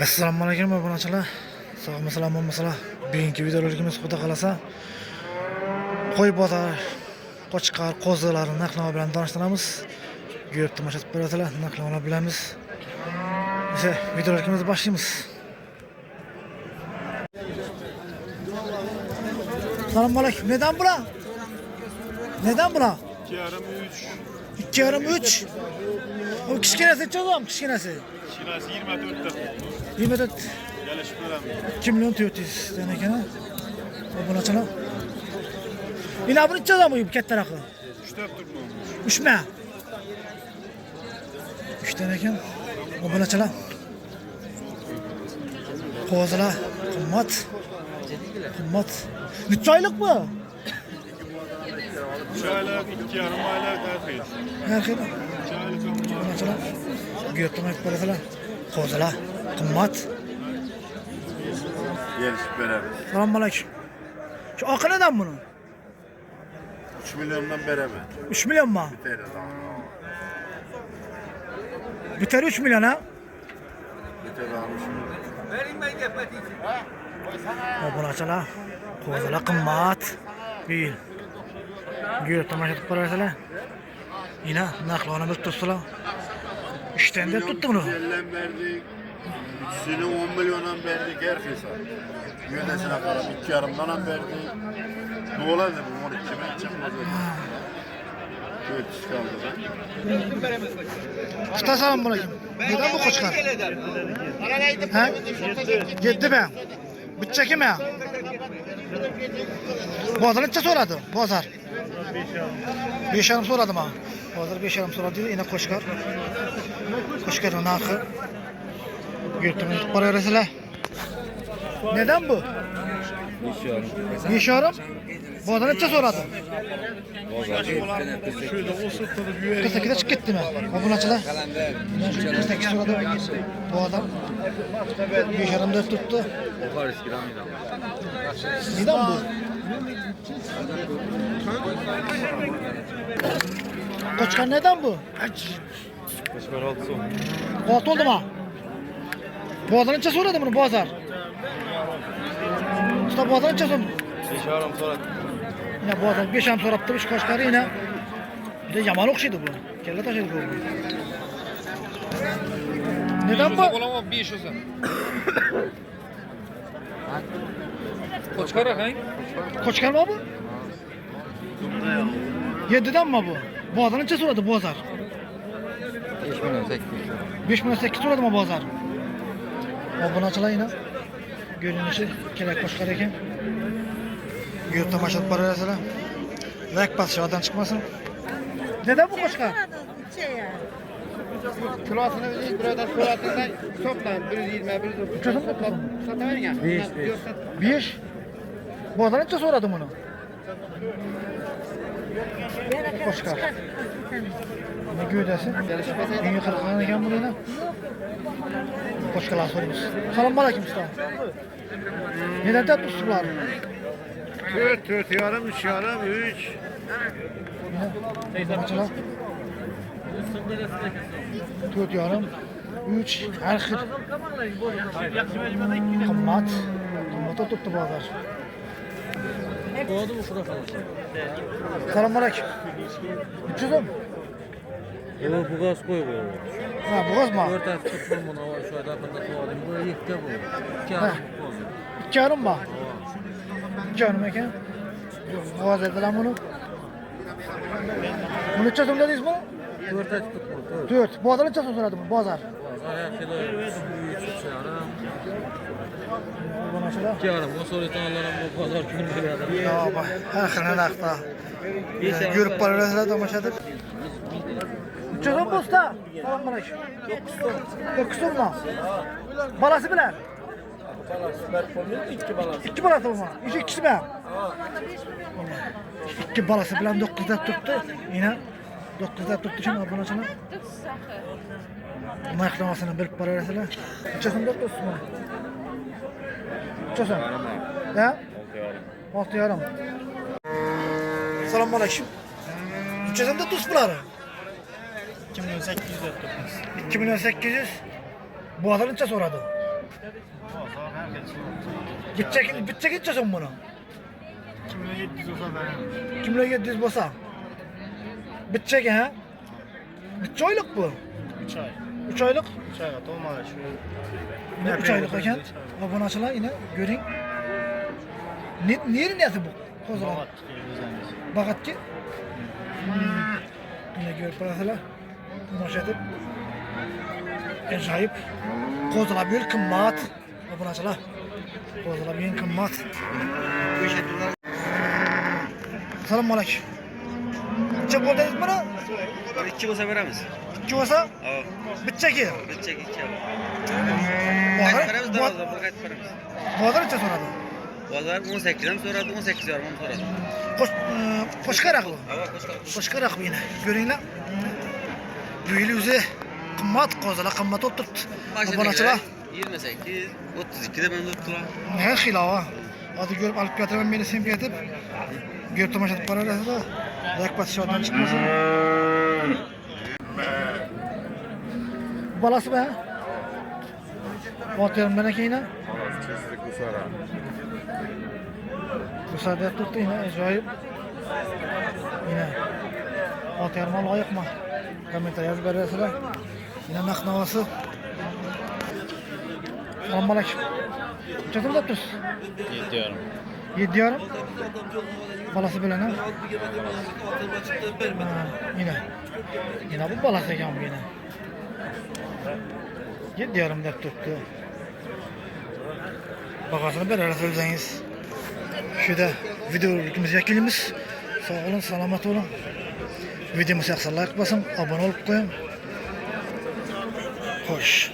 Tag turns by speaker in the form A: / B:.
A: Assalomu alaykum obunachilar. Sog'mi bo'lmasizlar? Bugungi videolarimiz xudo xolasa qo'y bozor, qo'chqar, qo'zilarni narx-navo bilan tanishtiramiz. Ko'rib tomosha qilib borasizlar, narx-navolar bilamiz. O'sha videolarimizni boshlaymiz. Assalomu alaykum. Neden bular? Neden bular? 2,5 3. O kichkinasi cho'zam, kichkinasi.
B: Kichkinasi 24 ta.
A: 24.
B: Gelişip öğrendim.
A: 2 milyon 400 tane kana. Obunachilar. Ina bir cho'zam bu katta tarafı.
B: 3 ta turma olmuş.
A: 3 mi? 3 tane ekan. Obunachilar. Qo'zilar qimmat. Qimmat. Necha oylik bu?
B: 3 aylık, 2,5 aylık terfi.
A: Her xil.
B: 2 aylık olmuş.
A: Obunachilar. Götürmek barasizlar. Qo'zilar qimmat.
B: Gelişip beraber.
A: Assalomu alaykum. Şu oqi nedan buni?
B: 3 milyondan beraber.
A: 3 milyon mu?
B: Biter adam.
A: Biter 3 milyon ha?
B: Biter almış.
A: Obunachilar. Qo'zilar qimmat. Bil. Gör tomosha qilib borasizlar. Yine narxlarni bir tutsalar. 3 tane de tuttu bunu.
B: 50'den verdik. İkisini 10 milyondan verdik her hesap. Yöndesine kadar 2,5'dan verdik. Ne olaydı bu 12 ben çıkmaz. Evet çıkaldı da.
A: Tutasalım bunu. Neden bu koçkar? He? 7 be. Bütçeki mi? Bozar neçe soradı? Bozar. 5,5 soradı mı? Bozar 5,5 soradı. Yine koçkar. Koçkarın narxı. Yurtunu tutup para vereseler. Neden bu? 5,5. Bozar neçe soradı? Kısa çık gitti mi? Obunachilar. 48 soradı. Bu adam 5,5 tuttu. Neden bu? Koçkar neden bu?
B: Koçkar 6 son.
A: 6 oldu mu? Boğazdan neçe soradı bunu boğazar? Usta boğazdan neçe soradı?
B: 5,5 sonra.
A: Yine boğazdan 5,5 soradı. Üç koçkarı yine. Bir de yaman okşaydı bu. Kelle taşıydı bu. Neden bu?
C: Olamam 5 olsa. Koçkar bakayım.
A: Koçkar mı bu? 7'den mi bu? Boğazdan neçe soradı boğazar?
C: 5 milyon 8.
A: 5 milyon 8 soradı mı boğazar? Obunachilar yine. Görünüşü kelek koçkar ekan. Yurt tomosha borasizlar. Like bosishga odam chiqmasin. Neden bu koçkar?
D: Kilosini birodan so'ratsa toplam 120 130 toplab sotavering ya.
A: 5. Boğazdan neçe soradı bunu? Koçkar. Ne gövdesi? Yeni kırıklarına ekan bunu yine. Koçkalar sorumuz. Assalomu alaykum usta. Neden tutmuşsun bunları?
B: 4 yarım 3 yarım 3.
A: Obunachilar. 4 yarım 3 her xil. Qimmat. Qimmatga tuttu bozor. Assalomu alaykum. 300 mi?
E: Bu gaz koy bu.
A: Ha, boğaz mı?
E: 4 hafta tutmam bunu şu adamda tuvalim. Bu yekte bu. 2
A: Ha.
E: hafta
A: 2,5 mı? 2,5 ekan. Boğaz edilen bunu. Bu neçe so'm dediniz bunu?
E: 4 hafta tutmam.
A: 4. Boğazar neçe so'm so'radi bu bozor?
E: Her kilo 3 yarım.
A: Obunachilar.
E: 2 yarım. O sonra tanlarım bu pazar günü bir adam.
A: Ya bak, her xil narxda. Görüp borasizlar tomoshadir. 300 so'm bu usta. Assalomu alaykum. 9 so'm mu? Balasi bilan? İki balası mı? İkisi mi? İki balası bilan 9'da tuttu. Yine 9'da tuttu için obunachilar. Narxlamasini bilib boraverasizlar. Necha so'm deb turibsiz buni? Necha so'm? Ha? 6,5. Assalomu alaykum. Necha so'm deb turibsiz bularni?
C: 2 milyon 800 yaptım.
A: 2 milyon 800. Bu adam neçe soradı? Bitçe gideceksin bunu.
B: Kimle 700 olsa benim.
A: Kimle 700 bolsa? Bitçe ki ha? Bitçe aylık bu.
B: 3 ay.
A: 3 aylık.
B: 3 ayga to'lmadi shu.
A: Ne 3 aylık ekan. Obunachilar yine görün. Neri niyeti bu? Kozlar. Bakatki. Yine görüp barasılar. Tomosha etip. Acayip. Kozlar bir kımmat. Obunachilar. Kozlar bir kımmat. Assalomu alaykum. Necha bo'ldingiz buni?
F: 2 bo'lsa beramiz.
A: 2 bo'lsa?
F: Hop.
A: Bittaki.
F: Bittaki 2.
A: Bozor
F: Beramiz, darvoza bir qaytib beramiz.
A: bozor necha so'radi?
F: Bozor 18 ham so'radi, 18 yarim ham so'radi.
A: Qo'shqaraq bu.
F: Havo qo'shqar.
A: Qo'shqaraq bu yine. Ko'ringlar. Bu yil o'zi qimmat qo'zilar qimmat o'tiribdi. Obunachilar.
F: 28, 32 deb turibdilar.
A: Ne xilova. Hozir ko'rib olib ketaman meni sen ketib. Ko'rib tomosha qilib qararasiz-da. Yakpat shotdan chiqmasin. Balasi be. Oterimdan keyin.
B: Tezlik usara.
A: Müsaade tuttu yine acayip. Yine oterime loyiqmi? Komentar yozib berasizlar. Yine maqnavasi. Assalomu alaykum. Necha turibsiz? 7 yarim. Balasi bilan ha? Yine. Yine bu balasi ekan bu yine. 7 yarim deb turibdi. Bagasını berarsiz o'zingiz. Şurada videolarımız yakınımız. Sağ olun, selamet olun. Videomuzu yaksa like basın, abone olup koyun. Hoş.